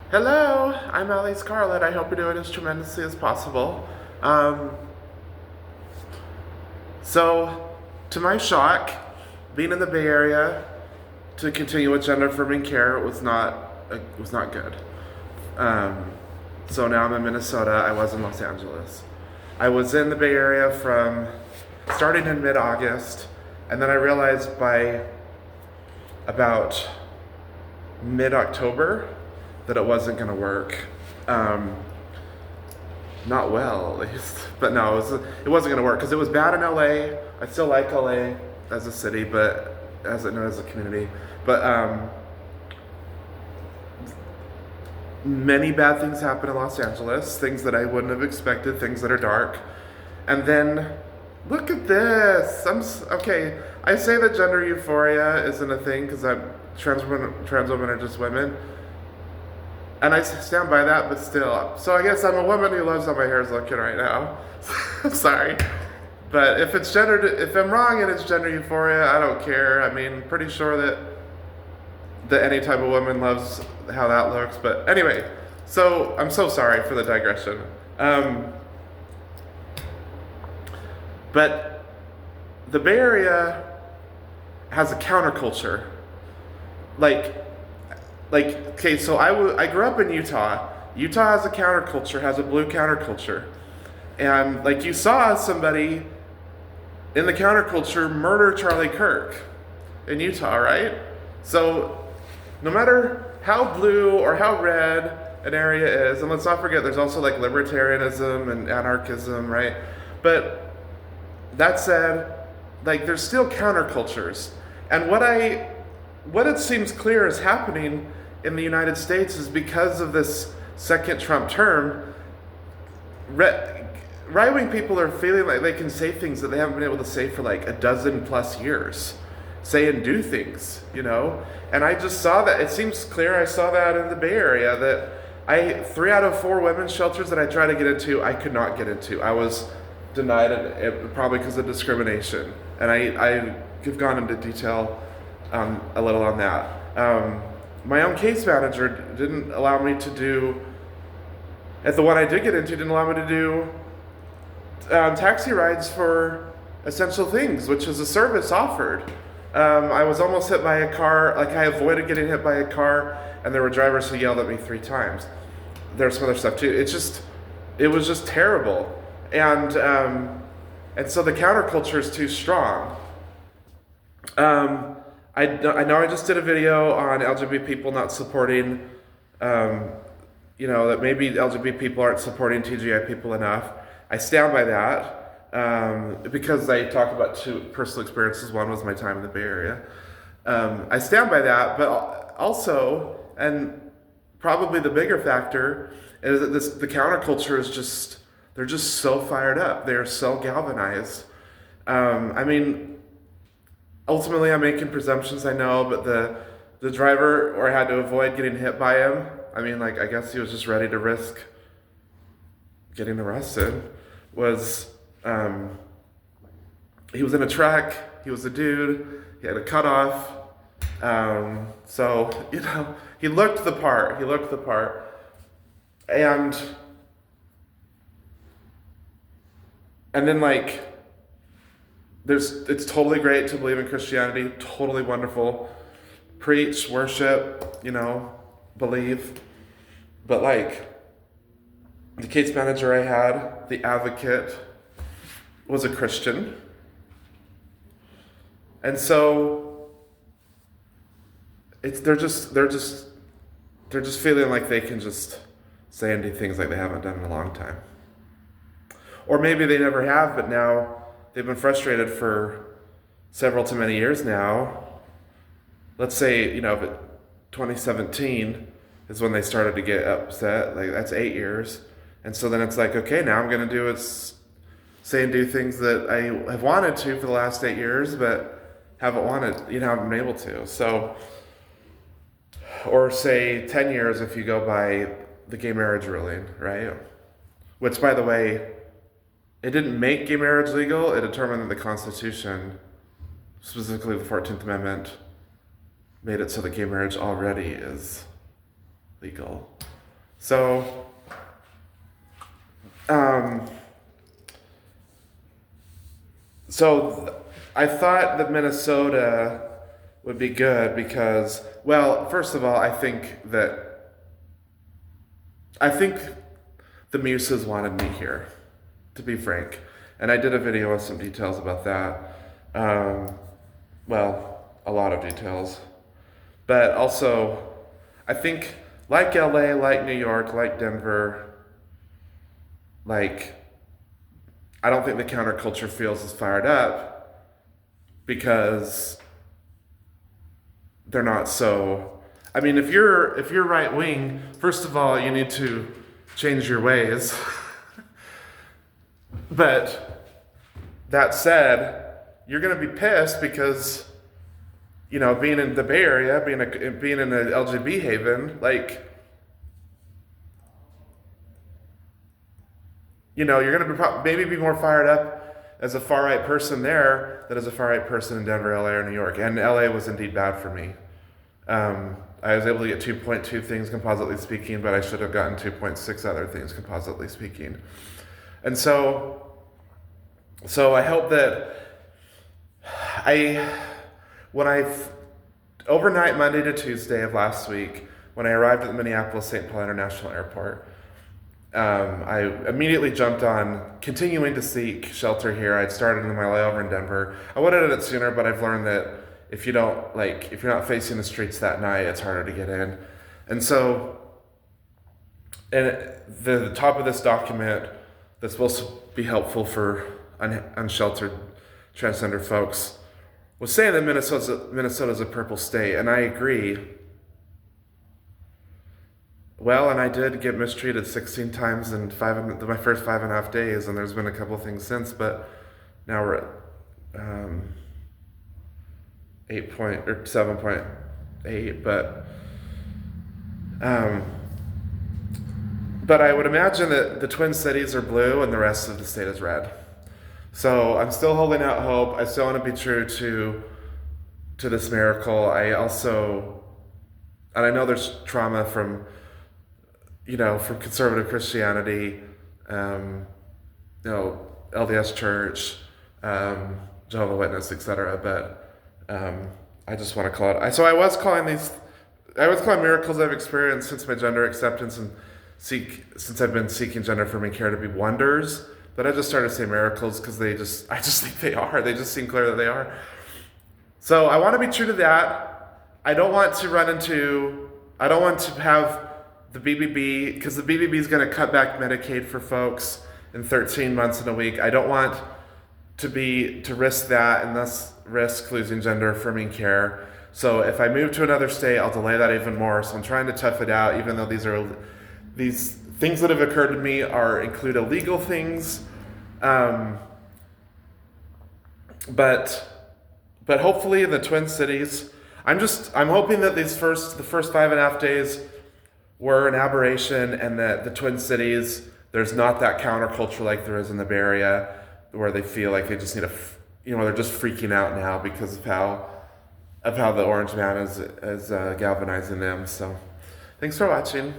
Hello, I'm Ellie Scarlett. I hope you're doing as tremendously as possible. Um, so, to my shock, being in the Bay Area to continue with gender affirming care was not good. Um, so now I'm in Minnesota. I was in Los Angeles. I was in the Bay Area from starting in mid-August, and then I realized by about mid-October that it wasn't going to work. Um, Not well, at least. But no, it wasn't going to work because it was bad in LA. I still like LA as a city, but as a community. But many bad things happen in Los Angeles, things that I wouldn't have expected, things that are dark. And then, look at this. Okay. I say that gender euphoria isn't a thing because trans women are just women. And I stand by that, but still. So I guess I'm a woman who loves how my hair is looking right now. Sorry. But if I'm wrong and it's gender euphoria, I don't care. I mean, pretty sure that any type of woman loves how that looks. But anyway, so I'm so sorry for the digression. But the Bay Area has a counterculture. Like, okay, so I grew up in Utah. Utah has a counterculture, has a blue counterculture. And like you saw somebody in the counterculture murder Charlie Kirk in Utah, right? So no matter how blue or how red an area is, and let's not forget there's also like libertarianism and anarchism, right? But that said, like there's still countercultures. And what it seems clear is happening in the United States is because of this second Trump term, right-wing people are feeling like they can say things that they haven't been able to say for like a dozen plus years. Say and do things, you know? And I just saw that. It seems clear I saw that in the Bay Area that 3 out of 4 women's shelters that I tried to get into, I could not get into. I was denied it probably because of discrimination. And I've gone into detail a little on that. My own case manager didn't allow me to do, at the one I did get into, didn't allow me to do taxi rides for essential things, which is a service offered. I was almost hit by a car, like I avoided getting hit by a car, and there were drivers who yelled at me 3 times. There's some other stuff too. It was just terrible. And so the counterculture is too strong. I know I just did a video on LGBT people not supporting, that maybe LGBT people aren't supporting TGI people enough. I stand by that because I talk about 2 personal experiences. One was my time in the Bay Area. I stand by that, but also, and probably the bigger factor, is that the counterculture is they're just so fired up. They're so galvanized. I mean, ultimately, I'm making presumptions, I know, but the driver, or I had to avoid getting hit by him. I mean, like, I guess he was just ready to risk getting arrested. He was in a truck. He was a dude. He had a cutoff. So, he looked the part. And then, like, it's totally great to believe in Christianity, totally wonderful. Preach, worship, believe. But like, the case manager I had, the advocate, was a Christian. And so they're just feeling like they can just say and do things like they haven't done in a long time. Or maybe they never have, but now they've been frustrated for several to many years now. Let's say, but 2017 is when they started to get upset. Like, that's 8 years. And so then it's like, okay, now I'm going to say and do things that I have wanted to for the last 8 years, but haven't been able to. So, or say 10 years if you go by the gay marriage ruling, right? Which, by the way, it didn't make gay marriage legal. It determined that the Constitution, specifically the 14th Amendment, made it so that gay marriage already is legal. So, um, I thought that Minnesota would be good because, well, first of all, I think the Muses wanted me here, to be frank. And I did a video with some details about that. Well, a lot of details. But also, I think, like LA, like New York, like Denver, like, I don't think the counterculture feels as fired up because they're not so. I mean, if you're right wing, first of all, you need to change your ways. But that said, you're going to be pissed because, being in the Bay Area, being in an LGBT haven, like, you're going to maybe be more fired up as a far right person there than as a far right person in Denver, LA, or New York. And LA was indeed bad for me. I was able to get 2.2 things compositely speaking, but I should have gotten 2.6 other things compositely speaking. And so I hope that overnight Monday to Tuesday of last week, when I arrived at the Minneapolis-St. Paul International Airport, I immediately jumped on continuing to seek shelter here. I'd started in my layover in Denver. I would have done it sooner, but I've learned that if you're not facing the streets that night, it's harder to get in. And so, the top of this document that's supposed to be helpful for unsheltered transgender folks was saying that Minnesota's a purple state, and I agree. Well, and I did get mistreated 16 times in my first 5.5 days, and there's been a couple things since, but now we're at 7.8, but I would imagine that the Twin Cities are blue and the rest of the state is red. So I'm still holding out hope. I still want to be true to this miracle. And I know there's trauma from conservative Christianity, LDS Church, Jehovah's Witness, etc. But I just want to call it. So I was calling miracles I've experienced since my gender acceptance and since I've been seeking gender affirming care to be wonders. But I just started to say miracles because I just think they are. They just seem clear that they are. So I want to be true to that. I don't want to have the BBB, because the BBB is going to cut back Medicaid for folks in 13 months and a week. I don't want to risk that and thus risk losing gender affirming care. So if I move to another state, I'll delay that even more. So I'm trying to tough it out, even though these things that have occurred to me include illegal things. But hopefully in the Twin Cities, I'm hoping that the first 5.5 days were an aberration, and that the Twin Cities, there's not that counterculture like there is in the Bay Area, where they feel like they just need they're just freaking out now because of how the Orange Man is galvanizing them. So thanks for watching.